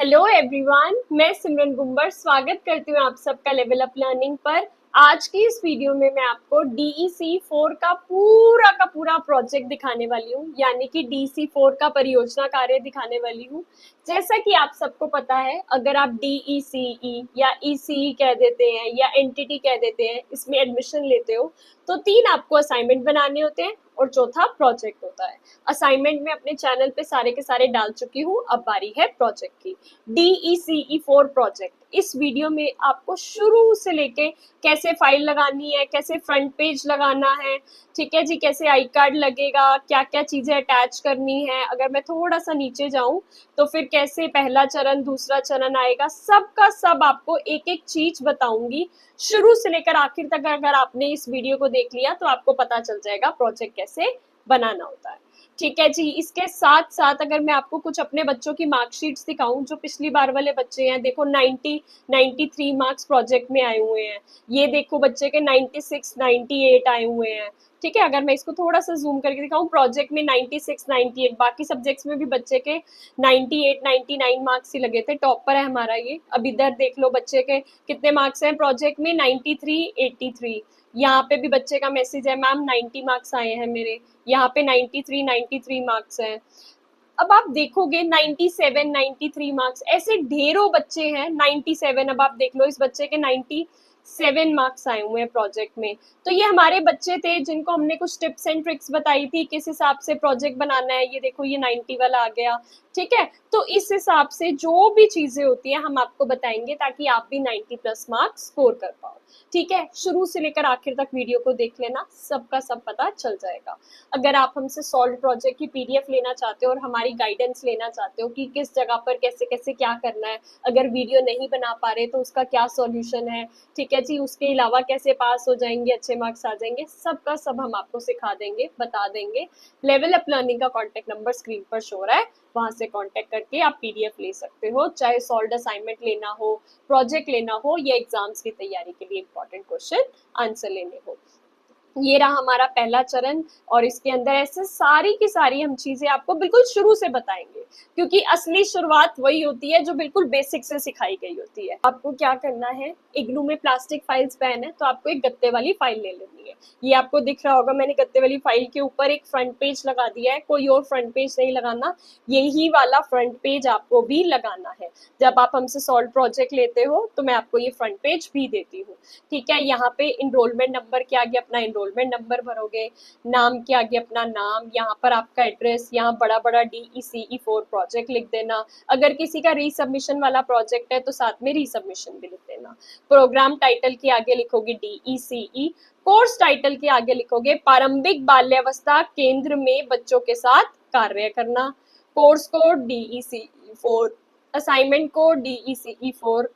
Hello everyone, मैं सिमरन गुम्बर स्वागत करती हूँ आप सबका लेवल अप लर्निंग पर। आज की इस वीडियो में मैं आपको DEC 4 का पूरा प्रोजेक्ट दिखाने वाली हूँ, यानी कि DEC 4 का परियोजना कार्य दिखाने वाली हूँ। जैसा कि आप सबको पता है, अगर आप DECE या ECE कह देते हैं या एंटिटी कह देते हैं, इसमें एडमिशन लेते हो तो 3 आपको असाइनमेंट बनाने होते हैं और चौथा प्रोजेक्ट होता है। असाइनमेंट में अपने चैनल पे सारे के सारे डाल चुकी हूँ, अब बारी है प्रोजेक्ट की। DECE 4 प्रोजेक्ट, इस वीडियो में आपको शुरू से लेके कैसे फाइल लगानी है, कैसे फ्रंट पेज लगाना है, ठीक है जी, कैसे आई कार्ड लगेगा, क्या क्या चीजें अटैच करनी है, अगर मैं थोड़ा सा नीचे जाऊं तो फिर कैसे पहला चरण दूसरा चरण आएगा, सब का सब आपको एक एक चीज बताऊंगी शुरू से लेकर आखिर तक। अगर आपने इस वीडियो को देख लिया तो आपको पता चल जाएगा प्रोजेक्ट कैसे बनाना होता है। ठीक है जी, इसके साथ साथ अगर मैं आपको कुछ अपने बच्चों की मार्कशीट्स दिखाऊं, जो पिछली बार वाले बच्चे हैं, देखो 93 मार्क्स प्रोजेक्ट में आए हुए हैं। ये देखो बच्चे के 96 98 आए हुए हैं। ठीक है, अगर मैं इसको थोड़ा सा जूम करके दिखाऊं, प्रोजेक्ट में 96 98, बाकी सब्जेक्ट्स में भी बच्चे के 98 99 मार्क्स ही लगे थे। टॉपर है हमारा ये। अब इधर देख लो बच्चे के कितने मार्क्स हैं प्रोजेक्ट में, 93 83। यहाँ पे भी बच्चे का मैसेज है, मैम 90 मार्क्स आए हैं मेरे। यहाँ पे 93 मार्क्स हैं। अब आप देखोगे 97 93 मार्क्स, ऐसे ढेरों बच्चे हैं 97। अब आप देख लो इस बच्चे के 97 मार्क्स आए हुए हैं प्रोजेक्ट में। तो ये हमारे बच्चे थे जिनको हमने कुछ टिप्स एंड ट्रिक्स बताई थी किस हिसाब से प्रोजेक्ट बनाना है। ये देखो ये 90 वाला आ गया। ठीक है, तो इस हिसाब से जो भी चीजें होती है हम आपको बताएंगे ताकि आप भी 90 प्लस मार्क्स स्कोर कर पाओ। ठीक है, शुरू से लेकर आखिर तक वीडियो को देख लेना, सबका सब पता चल जाएगा। अगर आप हमसे सॉल्व प्रोजेक्ट की PDF लेना चाहते हो और हमारी गाइडेंस लेना चाहते हो कि किस जगह पर कैसे कैसे क्या करना है, अगर वीडियो नहीं बना पा रहे तो उसका क्या सॉल्यूशन है, ठीक है जी, उसके अलावा कैसे पास हो जाएंगे, अच्छे मार्क्स आ जाएंगे, सबका सब हम आपको सिखा देंगे, बता देंगे। लेवल अप लर्निंग का कॉन्टेक्ट नंबर स्क्रीन पर शो रहा है, वहां से कॉन्टेक्ट करके आप PDF ले सकते हो, चाहे सॉल्व असाइनमेंट लेना हो, प्रोजेक्ट लेना हो या एग्जाम्स की तैयारी के लिए इंपॉर्टेंट क्वेश्चन आंसर लेने हो। ये रहा हमारा पहला चरण, और इसके अंदर ऐसे सारी की सारी हम चीजें आपको बिल्कुल शुरू से बताएंगे, क्योंकि असली शुरुआत वही होती है जो बिल्कुल बेसिक से सिखाई गई होती है। आपको क्या करना है, इग्नू में प्लास्टिक फाइल्स पेन है तो आपको एक गत्ते वाली फाइल ले लेनी है। ये आपको दिख रहा होगा, मैंने गत्ते वाली फाइल के ऊपर एक फ्रंट पेज लगा दिया है, कोई और फ्रंट पेज नहीं लगाना, यही वाला फ्रंट पेज आपको भी लगाना है। जब आप हमसे सॉल्व प्रोजेक्ट लेते हो तो मैं आपको ये फ्रंट पेज भी देती हूँ। ठीक है, यहाँ पे इनरोलमेंट नंबर के आगे अपना इनरोलमेंट नंबर भरोगे, नाम के आगे अपना नाम, यहाँ पर आपका एड्रेस, यहाँ बड़ा बड़ा DECE 4 प्रोजेक्ट लिख देना। अगर किसी का रीसबमिशन वाला प्रोजेक्ट है तो साथ में रीसबमिशन भी लिख देना। प्रोग्राम टाइटल के आगे लिखोगे DECE, कोर्स टाइटल के आगे लिखोगे प्रारंभिक बाल्यावस्था केंद्र में बच्चों के साथ कार्य करना। Course code DECE 4, assignment code DECE 4,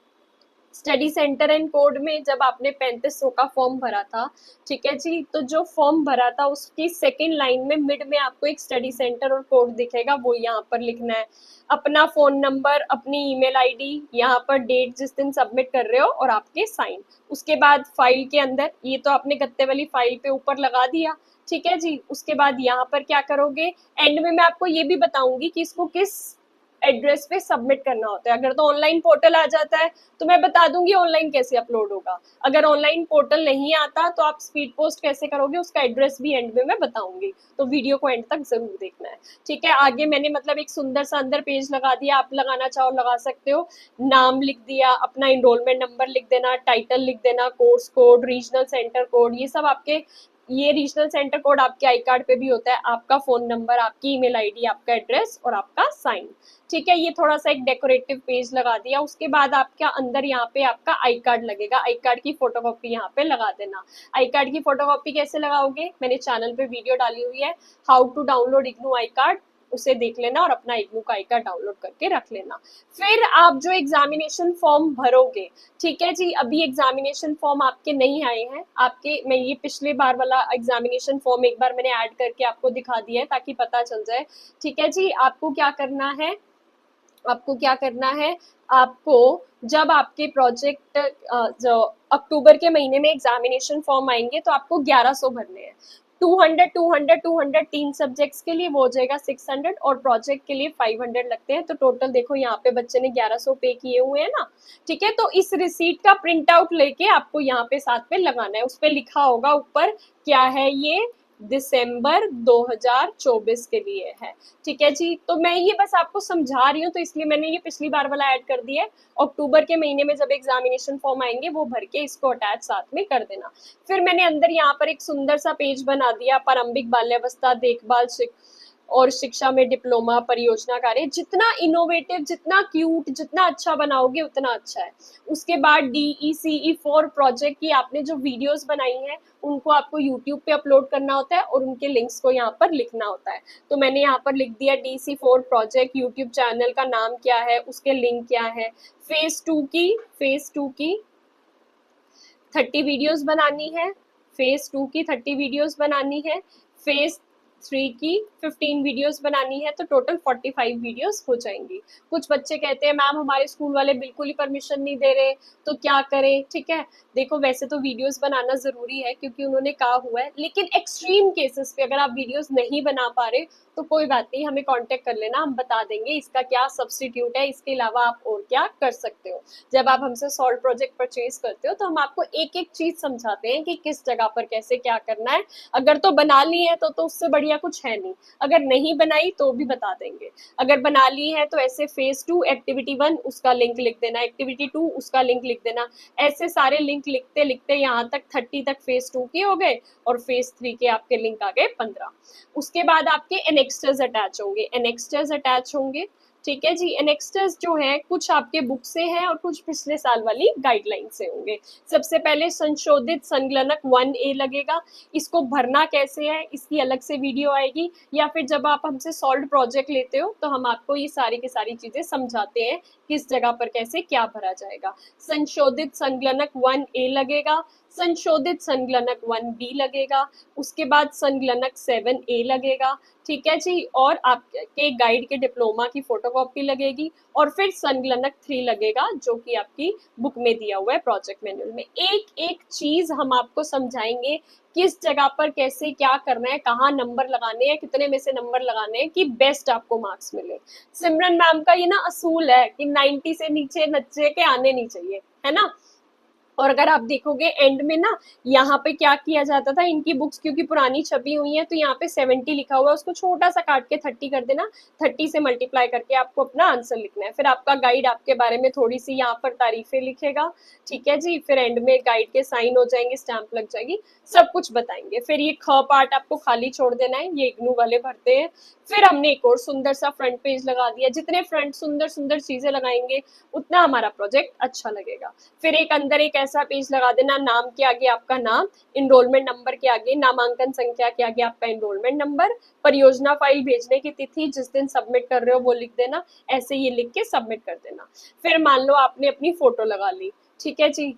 study centre and code में जब आपने 3500 का फॉर्म भरा था, ठीक है जी, तो जो फॉर्म भरा था उसकी सेकेंड लाइन में मिड में आपको एक स्टडी सेंटर और कोड दिखेगा, वो यहाँ पर लिखना है। अपना फोन नंबर, अपनी ईमेल आईडी, यहाँ पर डेट जिस दिन सबमिट कर रहे हो और आपके साइन। उसके बाद फाइल के अंदर, ये तो आपने गत्ते वाली फाइल पे ऊपर लगा दिया, ठीक है जी। उसके बाद यहाँ पर क्या करोगे, एंड में मैं आपको ये भी बताऊंगी कि इसको किस एड्रेस पे सबमिट करना होता है। अगर तो ऑनलाइन पोर्टल आ जाता है तो मैं बता दूंगी ऑनलाइन कैसे अपलोड होगा। अगर ऑनलाइन पोर्टल नहीं आता तो आप स्पीड पोस्ट कैसे करोगे, उसका एड्रेस भी एंड में मैं बताऊंगी, तो वीडियो को एंड तक जरूर देखना है। ठीक है, आगे मैंने मतलब एक सुंदर सा अंदर पेज लगा दिया, आप लगाना चाहो लगा सकते हो। नाम लिख दिया, अपना इनरोलमेंट नंबर लिख देना, टाइटल लिख देना, course code, regional centre code, ये सब आपके, ये रीजनल सेंटर कोड आपके आई कार्ड पे भी होता है, आपका फोन नंबर, आपकी ईमेल आईडी, आपका एड्रेस और आपका साइन। ठीक है, ये थोड़ा सा एक डेकोरेटिव पेज लगा दिया। उसके बाद आपका अंदर यहाँ पे आपका आई कार्ड लगेगा, आई कार्ड की फोटोकॉपी यहाँ पे लगा देना। आई कार्ड की फोटोकॉपी कैसे लगाओगे, मैंने चैनल पे वीडियो डाली हुई है, how to download IGNOU I card, उसे देख लेना और अपना इग्नू का आई कार्ड डाउनलोड करके रख लेना। फिर आप जो एग्जामिनेशन फॉर्म भरोगे, ठीक है जी, अभी एग्जामिनेशन फॉर्म आपके नहीं आए हैं, आपके, मैं ये पिछले बार वाला एग्जामिनेशन फॉर्म एक बार मैंने ऐड करके आपको दिखा दिया है ताकि पता चल जाए। ठीक है जी, आपको क्या करना है, आपको क्या करना है, आपको जब आपके प्रोजेक्ट जो अक्टूबर के महीने में एग्जामिनेशन फॉर्म आएंगे तो आपको 1100 भरने हैं। 200 200 200 तीन सब्जेक्ट्स के लिए वो हो जाएगा 600, और प्रोजेक्ट के लिए 500 लगते हैं। तो टोटल देखो यहाँ पे बच्चे ने 1100 पे किए हुए हैं ना। ठीक है, तो इस रिसीट का प्रिंट आउट लेके आपको यहाँ पे साथ में लगाना है। उस पे लिखा होगा ऊपर क्या है, ये दिसंबर 2024 के लिए है। ठीक है जी, तो मैं ये बस आपको समझा रही हूँ, तो इसलिए मैंने ये पिछली बार वाला ऐड कर दिया है। अक्टूबर के महीने में जब एग्जामिनेशन फॉर्म आएंगे वो भर के इसको अटैच साथ में कर देना। फिर मैंने अंदर यहाँ पर एक सुंदर सा पेज बना दिया, प्रारंभिक बाल्यावस्था देखभाल और शिक्षा में डिप्लोमा परियोजना कार्य। जितना इनोवेटिव, जितना क्यूट, जितना अच्छा बनाओगे उतना अच्छा है। उसके बाद DECE4 प्रोजेक्ट की आपने जो वीडियोस बनाई हैं उनको आपको यूट्यूब पे अपलोड करना होता है और उनके लिंक्स को यहाँ पर लिखना होता है। तो मैंने यहाँ पर लिख दिया DECE4 प्रोजेक्ट, यूट्यूब चैनल का नाम क्या है, उसके लिंक क्या है। फेज 2 की 30 वीडियोस बनानी है, फेज 2 की 30 वीडियोस बनानी है, फेज 3 की 15 वीडियोस बनानी है, तो टोटल 45 वीडियोस हो जाएंगी। कुछ बच्चे कहते हैं मैम हमारे स्कूल वाले बिल्कुल ही परमिशन नहीं दे रहे, तो क्या करें। ठीक है, देखो वैसे तो वीडियोस बनाना जरूरी है क्योंकि उन्होंने कहा हुआ है, लेकिन एक्सट्रीम केसेस पे अगर आप वीडियोस नहीं बना पा रहे तो कोई बात नहीं, हमें कांटेक्ट कर लेना, हम बता देंगे इसका क्या सब्स्टिट्यूट है, इसके अलावा आप और क्या कर सकते हो। जब आप हमसे सॉल्व प्रोजेक्ट परचेज करते हो तो हम आपको एक एक चीज समझाते हैं कि किस जगह पर कैसे क्या करना है। अगर तो बना ली है तो उससे बढ़िया कुछ है नहीं, अगर नहीं बनाई तो भी बता देंगे। अगर बना ली है तो ऐसे फेज 2 एक्टिविटी 1 उसका लिंक लिख देना, एक्टिविटी 2 उसका लिंक लिख देना। ऐसे सारे लिंक लिखते लिखते यहाँ तक 30 तक फेज 2 के हो गए, और फेज 3 के आपके लिंक आ गए 15। उसके बाद आपके एनेक्स्टर्स अटैच होंगे, एनेक्स्टर्स अटैच होंगे। ठीक है जी, एनेक्स्टर्स जो है कुछ आपके बुक से हैं और कुछ पिछले साल वाली गाइडलाइन से होंगे। सबसे पहले संशोधित संगलनक 1A लगेगा। इसको भरना कैसे है इसकी अलग से वीडियो आएगी, या फिर जब आप हमसे सॉल्व प्रोजेक्ट लेते हो तो हम आपको ये सारी की सारी चीजें समझाते हैं किस जगह पर कैसे क्या भरा जाएगा। संशोधित संगलनक 1A लगेगा, संशोधित संगलनक 1B लगेगा, उसके बाद संगलनक 7A लगेगा। ठीक है जी, और आपके गाइड के डिप्लोमा की फोटोकॉपी लगेगी, और फिर संगलनक 3 लगेगा जो कि आपकी बुक में दिया हुआ है प्रोजेक्ट मैनुअल में। एक एक चीज हम आपको समझाएंगे किस जगह पर कैसे क्या करना है, कहाँ नंबर लगाने हैं, कितने में से नंबर लगाने हैं कि बेस्ट आपको मार्क्स मिले। सिमरन मैम का ये ना असूल है कि 90 से नीचे बच्चे के आने नहीं चाहिए, है ना। और अगर आप देखोगे एंड में ना, यहाँ पे क्या किया जाता था, इनकी बुक्स क्योंकि पुरानी छपी हुई है तो यहाँ पे 70 लिखा हुआ है, उसको छोटा सा काट के 30 कर देना, 30 से मल्टीप्लाई करके आपको अपना आंसर लिखना है। फिर आपका गाइड आपके बारे में थोड़ी सी यहाँ पर तारीफें लिखेगा। ठीक है जी, फिर एंड में गाइड के साइन हो जाएंगे, स्टैंप लग जाएगी, सब कुछ बताएंगे। फिर ये ख पार्ट आपको खाली छोड़ देना है, ये इग्नू वाले भरते हैं। फिर हमने एक और सुंदर सा फ्रंट पेज लगा दिया, जितने फ्रंट सुंदर सुंदर चीजें लगाएंगे उतना हमारा प्रोजेक्ट अच्छा लगेगा। फिर एक अंदर एक ऐसा पेज लगा देना, नाम के आगे आपका नाम, इनरोलमेंट नंबर के आगे नामांकन संख्या के आगे आपका इनरोलमेंट नंबर, परियोजना फाइल भेजने की तिथि जिस दिन सबमिट कर रहे हो वो लिख देना, ऐसे ये लिख के सबमिट कर देना। फिर मान लो आपने अपनी फोटो लगा ली, ठीक है जी,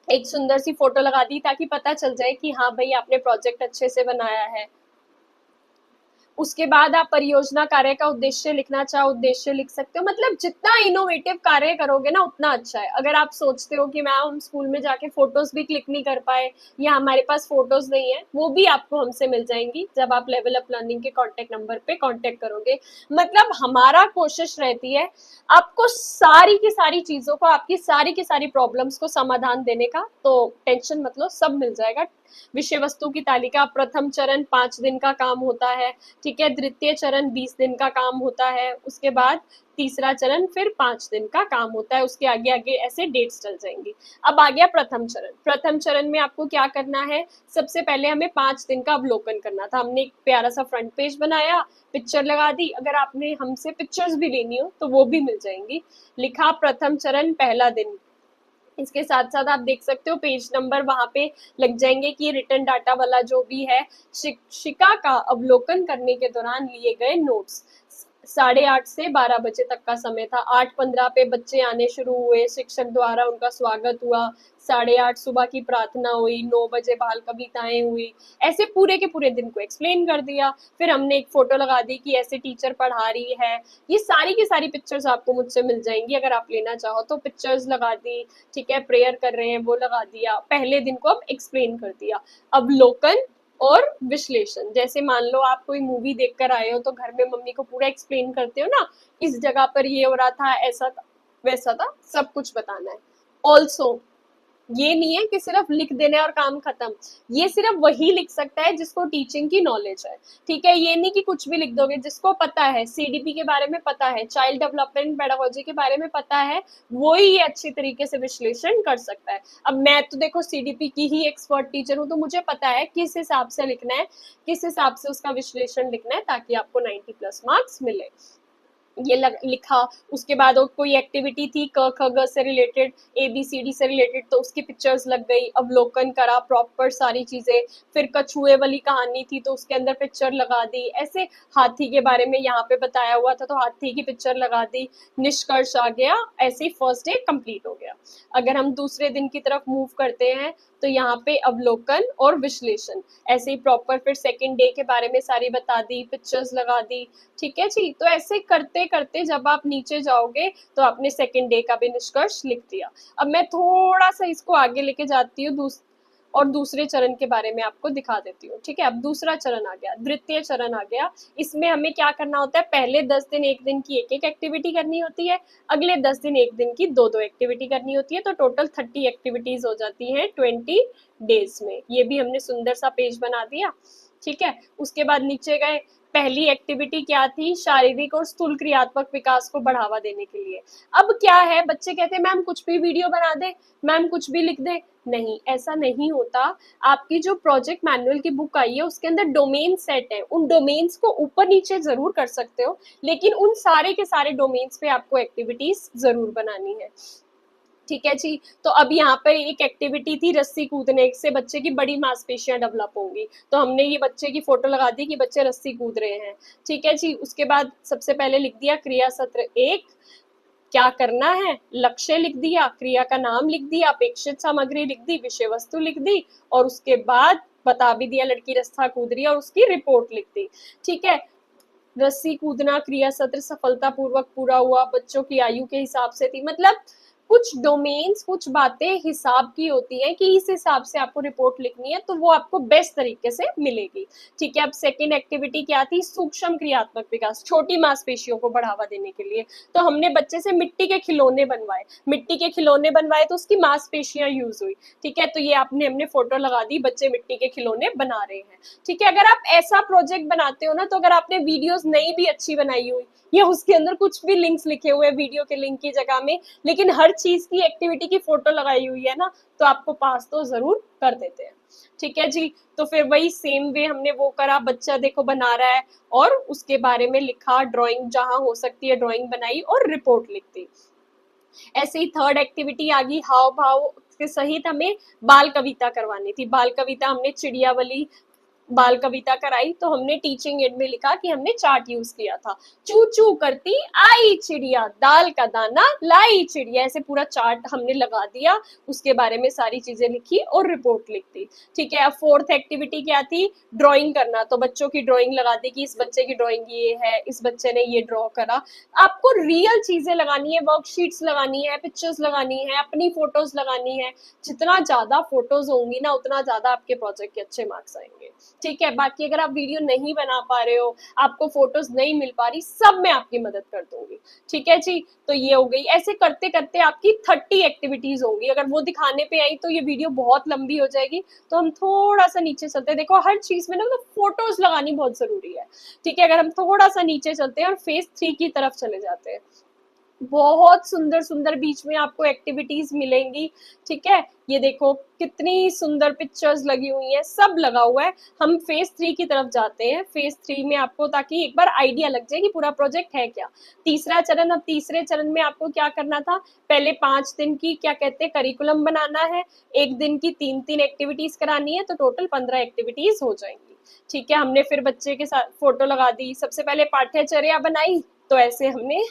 एक सुंदर सी फोटो लगा दी ताकि पता चल जाए कि हाँ भाई आपने प्रोजेक्ट अच्छे से बनाया है। उसके बाद आप परियोजना कार्य का उद्देश्य लिखना चाहो उद्देश्य लिख सकते हो। मतलब जितना इनोवेटिव कार्य करोगे ना उतना अच्छा है। अगर आप सोचते हो कि मैम हम स्कूल में जाके फोटोज भी क्लिक नहीं कर पाए या हमारे पास फोटोज नहीं है, वो भी आपको हमसे मिल जाएंगी जब आप लेवल अप लर्निंग के कांटेक्ट नंबर पे कांटेक्ट करोगे। मतलब हमारा कोशिश रहती है आपको सारी की सारी चीजों को, आपकी सारी की सारी प्रॉब्लम्स को समाधान देने का, तो टेंशन मतलब सब मिल जाएगा। विषय वस्तु की तालिका, प्रथम चरण 5 दिन का काम होता है, ठीक है, द्वितीय चरण 20 दिन का काम होता है, उसके बाद तीसरा चरण फिर 5 दिन का काम होता है, उसके आगे आगे ऐसे डेट्स चल जाएंगी। अब आ गया प्रथम चरण। प्रथम चरण में आपको क्या करना है, सबसे पहले हमें 5 दिन का अवलोकन करना था। हमने एक प्यारा सा फ्रंट पेज बनाया, पिक्चर लगा दी, अगर आपने हमसे पिक्चर्स भी लेनी हो तो वो भी मिल जाएंगी। लिखा प्रथम चरण पहला दिन, इसके साथ साथ आप देख सकते हो पेज नंबर वहां पे लग जाएंगे कि रिटर्न डाटा वाला जो भी है, शिक्षिका का अवलोकन करने के दौरान लिए गए नोट्स। 8:30 से 12 बजे तक का समय था। 8:15 पे बच्चे आने शुरू हुए, शिक्षक द्वारा उनका स्वागत हुआ। 8:30 सुबह की प्रार्थना हुई, 9 बजे बाल कविताएं हुई। ऐसे पूरे के पूरे दिन को एक्सप्लेन कर दिया। फिर हमने एक फोटो लगा दी कि ऐसे टीचर पढ़ा रही है। ये सारी की सारी पिक्चर्स आपको मुझसे मिल जाएंगी, अगर आप लेना चाहो तो। पिक्चर्स लगा दी, ठीक है, प्रेयर कर रहे हैं वो लगा दिया। पहले दिन को अब एक्सप्लेन कर दिया। अवलोकन और विश्लेषण, जैसे मान लो आप कोई मूवी देख कर आए हो तो घर में मम्मी को पूरा एक्सप्लेन करते हो ना, इस जगह पर ये हो रहा था, ऐसा था, वैसा था, सब कुछ बताना है। ऑल्सो ये नहीं है कि सिर्फ लिख देना है और काम खत्म। ये सिर्फ वही लिख सकता है जिसको टीचिंग की नॉलेज है, ठीक है। ये नहीं कि कुछ भी लिख दोगे। जिसको पता है, सीडीपी के बारे में पता है, चाइल्ड डेवलपमेंट पेडागोजी के बारे में पता है, वो ही ये अच्छी तरीके से विश्लेषण कर सकता है। अब मैं तो देखो सीडीपी की ही एक्सपर्ट टीचर हूँ, तो मुझे पता है किस हिसाब से लिखना है, किस हिसाब से उसका विश्लेषण लिखना है, ताकि आपको 90+ मार्क्स मिले। ये लिखा। उसके बाद और कोई एक्टिविटी थी क ख ग से related, A B C D से रिलेटेड, तो उसकी पिक्चर्स लग गई। अवलोकन करा प्रॉपर सारी चीजें। फिर कछुए वाली कहानी थी तो उसके अंदर पिक्चर लगा दी। ऐसे हाथी के बारे में यहाँ पे बताया हुआ था तो हाथी की पिक्चर लगा दी। निष्कर्ष आ गया। ऐसे ही फर्स्ट डे कंप्लीट हो गया। अगर हम दूसरे दिन की तरफ मूव करते हैं तो यहाँ पे अवलोकन और विश्लेषण, ऐसे ही प्रॉपर फिर सेकेंड डे के बारे में सारी बता दी, पिक्चर्स लगा दी, ठीक है जी। तो ऐसे करते करते जब आप नीचे जाओगे तो आपने सेकेंड डे का भी निष्कर्ष लिख दिया। अब मैं थोड़ा सा इसको आगे लेके जाती हूँ और दूसरे चरण के बारे में आपको दिखा देती हूँ, ठीक है। अब दूसरा चरण आ गया, द्वितीय चरण आ गया। इसमें हमें क्या करना होता है, पहले 10 दिन एक दिन की एक एक एक्टिविटी करनी होती है, अगले 10 दिन एक दिन की दो दो एक्टिविटी करनी होती है, तो टोटल 30 एक्टिविटीज हो जाती हैं 20 डेज में। ये भी हमने सुंदर सा पेज बना दिया, ठीक है। उसके बाद नीचे गए, पहली एक्टिविटी क्या थी, शारीरिक और स्थूल क्रियात्मक विकास को बढ़ावा देने के लिए। अब क्या है, बच्चे कहते हैं मैम कुछ भी वीडियो बना दे, मैम कुछ भी लिख दे। नहीं, ऐसा नहीं होता। आपकी जो प्रोजेक्ट मैनुअल की बुक आई है उसके अंदर डोमेन सेट है, उन डोमेन्स को ऊपर नीचे जरूर कर सकते हो, लेकिन उन सारे के सारे डोमेन्स पे आपको एक्टिविटीज जरूर बनानी है, ठीक है जी। तो अब यहाँ पर एक एक्टिविटी थी, रस्सी कूदने से बच्चे की बड़ी मांसपेशियां डेवलप होंगी, तो हमने ये बच्चे की फोटो लगा दी कि बच्चे रस्सी कूद रहे हैं, ठीक है जी। उसके बाद सबसे पहले लिख दिया क्रिया सत्र 1, क्या करना है, लक्ष्य लिख दिया, क्रिया का नाम लिख दिया, अपेक्षित सामग्री लिख दी, विषय वस्तु लिख दी, और उसके बाद बता भी दिया लड़की रस्सा कूद रही है और उसकी रिपोर्ट लिख दी, ठीक है। रस्सी कूदना क्रिया सत्र सफलतापूर्वक पूरा हुआ, बच्चों की आयु के हिसाब से थी। मतलब कुछ डोमेन्स, कुछ बातें हिसाब की होती हैं कि इस हिसाब से आपको रिपोर्ट लिखनी है, तो वो आपको बेस्ट तरीके से मिलेगी, ठीक है। अब सेकेंड एक्टिविटी क्या थी, सूक्ष्म क्रियात्मक विकास, छोटी मांसपेशियों को बढ़ावा देने के लिए। तो हमने बच्चे से मिट्टी के खिलौने बनवाए, मिट्टी के खिलौने बनवाए तो उसकी मांसपेशियां यूज हुई, ठीक है। तो ये आपने हमने फोटो लगा दी, बच्चे मिट्टी के खिलौने बना रहे हैं, ठीक है। अगर आप ऐसा प्रोजेक्ट बनाते हो ना, तो अगर आपने वीडियोस नहीं भी अच्छी बनाई हुई या उसके अंदर कुछ भी लिंक्स लिखे हुए वीडियो के लिंक की जगह में, लेकिन हर चीज की एक्टिविटी की फोटो लगाई हुई है ना, तो आपको पास तो जरूर कर देते हैं, ठीक है जी। तो फिर वही सेम वे हमने वो करा, बच्चा देखो बना रहा है और उसके बारे में लिखा, ड्राइंग जहां हो सकती है ड्राइंग बनाई और रिपोर्ट लिख दी। ऐसे ही थर्ड एक्टिविटी आ गई, हाव भाव के सहित हमें बाल कविता करवानी थी। बाल कविता हमने चिड़ियावली बाल कविता कराई, तो हमने टीचिंग एड में लिखा कि हमने चार्ट यूज किया था, चू चू करती आई चिड़िया, दाल का दाना लाई चिड़िया, ऐसे पूरा चार्ट हमने लगा दिया। उसके बारे में सारी चीजें लिखी और रिपोर्ट लिख दी, ठीक है। अब फोर्थ एक्टिविटी क्या थी, ड्राइंग करना, तो बच्चों की ड्राइंग लगा दी कि इस बच्चे की ड्राइंग ये है, इस बच्चे ने ये ड्रॉ करा। आपको रियल चीजें लगानी है, वर्कशीट्स लगानी है, पिक्चर्स लगानी है, अपनी फोटोज लगानी है। जितना ज्यादा फोटोज होंगी ना, उतना ज्यादा आपके प्रोजेक्ट के अच्छे मार्क्स आएंगे, ठीक है। बाकी अगर आप वीडियो नहीं बना पा रहे हो, आपको फोटोज नहीं मिल पा रही, सब मैं आपकी मदद कर दूंगी, ठीक है जी। तो ये हो गई। ऐसे करते करते आपकी 30 एक्टिविटीज होंगी। अगर वो दिखाने पे आई तो ये वीडियो बहुत लंबी हो जाएगी, तो हम थोड़ा सा नीचे चलते हैं। देखो हर चीज में ना मतलब फोटोज लगानी बहुत जरूरी है, ठीक है। अगर हम थोड़ा सा नीचे चलते हैं और फेज 3 की तरफ चले जाते हैं, बहुत सुंदर सुंदर बीच में आपको एक्टिविटीज मिलेंगी, ठीक है। ये देखो कितनी सुंदर पिक्चर्स लगी हुई हैं, सब लगा हुआ है। हम फेज 3 की तरफ जाते हैं। फेज 3 में आपको, ताकि एक बार आइडिया लग जाए कि पूरा प्रोजेक्ट है क्या। तीसरा चरण, अब तीसरे चरण में आपको क्या करना था, पहले 5 दिन की क्या कहते हैं करिकुलम बनाना है, एक दिन की 3-3 एक्टिविटीज करानी है, तो टोटल 15 एक्टिविटीज हो जाएंगी, ठीक है। हमने फिर बच्चे के साथ फोटो लगा दी, सबसे पहले पाठ्यचर्या बनाई, तो ऐसे हमने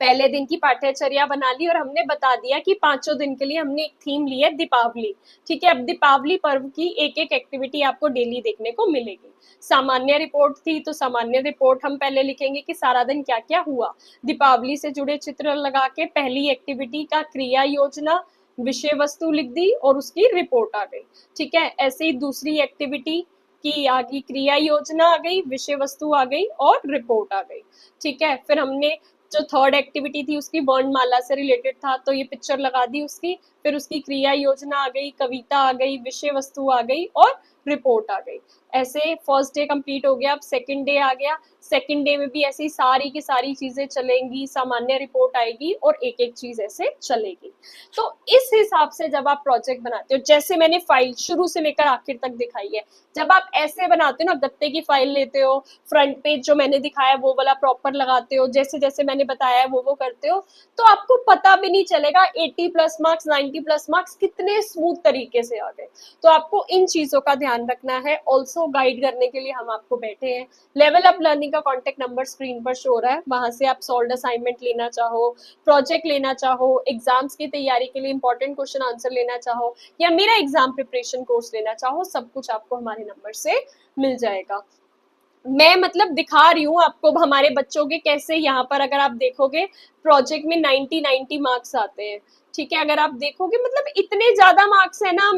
पहले दिन की पाठ्यचर्या बना ली और हमने बता दिया कि पांचों दिन के लिए हमने एक थीम ली है दीपावली। ठीक है, अब दीपावली पर्व की एक एक एक्टिविटी आपको डेली देखने को मिलेगी। सामान्य रिपोर्ट थी तो सामान्य रिपोर्ट हम पहले लिखेंगे कि सारा दिन क्या क्या हुआ। दीपावली से जुड़े चित्र लगा के पहली एक्टिविटी का क्रिया योजना विषय वस्तु लिख दी और उसकी रिपोर्ट आ गई। ठीक है, ऐसे ही दूसरी एक्टिविटी की आगे क्रिया योजना आ गई, विषय वस्तु आ गई और रिपोर्ट आ गई। ठीक है, फिर हमने जो थर्ड एक्टिविटी थी उसकी वर्णमाला से रिलेटेड था तो ये पिक्चर लगा दी उसकी, फिर उसकी क्रिया योजना आ गई, कविता आ गई, विषय वस्तु आ गई और रिपोर्ट आ गई। ऐसे फर्स्ट डे कंप्लीट हो गया। अब सेकंड डे आ गया। सेकंड डे में भी ऐसी सारी की सारी चीजें चलेंगी, सामान्य रिपोर्ट आएगी और एक एक चीज ऐसे चलेगी। तो इस हिसाब से जब आप प्रोजेक्ट बनाते हो, जैसे मैंने फाइल शुरू से लेकर आखिर तक दिखाई है, जब आप ऐसे बनाते हो ना, गत्ते की फाइल लेते हो, फ्रंट पेज जो मैंने दिखाया वो वाला प्रॉपर लगाते हो, जैसे जैसे मैंने बताया वो करते हो, तो आपको पता भी नहीं चलेगा 80 प्लस मार्क्स 90 प्लस मार्क्स कितने स्मूथ तरीके से आ गए। तो आपको इन चीजों का ध्यान रखना है। ऑल्सो गाइड करने के लिए हम आपको बैठे हैं। लेवल अप लर्निंग का कॉन्टेक्ट नंबर स्क्रीन पर शो हो रहा है, वहां से आप सॉल्व असाइनमेंट लेना चाहो, प्रोजेक्ट लेना चाहो, एग्जाम्स की तैयारी के लिए इंपॉर्टेंट क्वेश्चन आंसर लेना चाहो या मेरा एग्जाम प्रिपरेशन कोर्स लेना चाहो, सब कुछ आपको हमारे नंबर से मिल जाएगा। मैं मतलब दिखा रही हूँ आपको हमारे बच्चों के कैसे, यहाँ पर अगर आप देखोगे प्रोजेक्ट में 90 मार्क्स आते हैं। ठीक है, अगर आप देखोगे मतलब इतने ज्यादा मार्क्स है ना,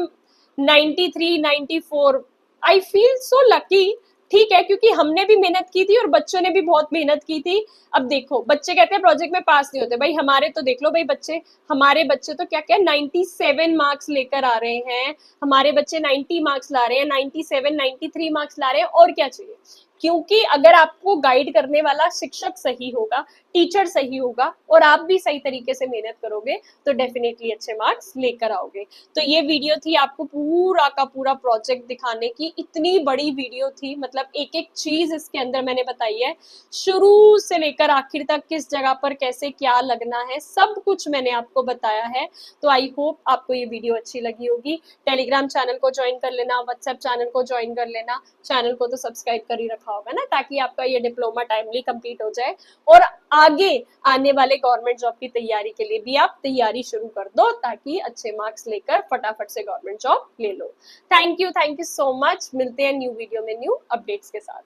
93 94। I feel so lucky. ठीक है, क्योंकि हमने भी मेहनत की थी और बच्चों ने भी बहुत मेहनत की थी। अब देखो बच्चे कहते हैं प्रोजेक्ट में पास नहीं होते, भाई हमारे तो देख लो भाई बच्चे, हमारे बच्चे तो क्या क्या 97 मार्क्स लेकर आ रहे हैं, हमारे बच्चे 90 मार्क्स ला रहे हैं, 97 93 मार्क्स ला रहे हैं, और क्या चाहिए। क्योंकि अगर आपको गाइड करने वाला शिक्षक सही होगा, टीचर सही होगा और आप भी सही तरीके से मेहनत करोगे तो डेफिनेटली अच्छे मार्क्स लेकर आओगे। तो ये वीडियो थी आपको पूरा का पूरा प्रोजेक्ट दिखाने की। इतनी बड़ी वीडियो थी, मतलब एक एक चीज इसके अंदर मैंने बताई है, शुरू से लेकर आखिर तक किस जगह पर कैसे क्या लगना है, सब कुछ मैंने आपको बताया है। तो आई होप आपको ये वीडियो अच्छी लगी होगी। टेलीग्राम चैनल को ज्वाइन कर लेना, व्हाट्सएप चैनल को ज्वाइन कर लेना, चैनल को तो सब्सक्राइब कर ही रखा होगा ना, ताकि आपका ये डिप्लोमा टाइमली कंप्लीट हो जाए और आगे आने वाले गवर्नमेंट जॉब की तैयारी के लिए भी आप तैयारी शुरू कर दो, ताकि अच्छे मार्क्स लेकर फटाफट से गवर्नमेंट जॉब ले लो। Thank you so much. मिलते हैं न्यू वीडियो में न्यू अपडेट्स के साथ।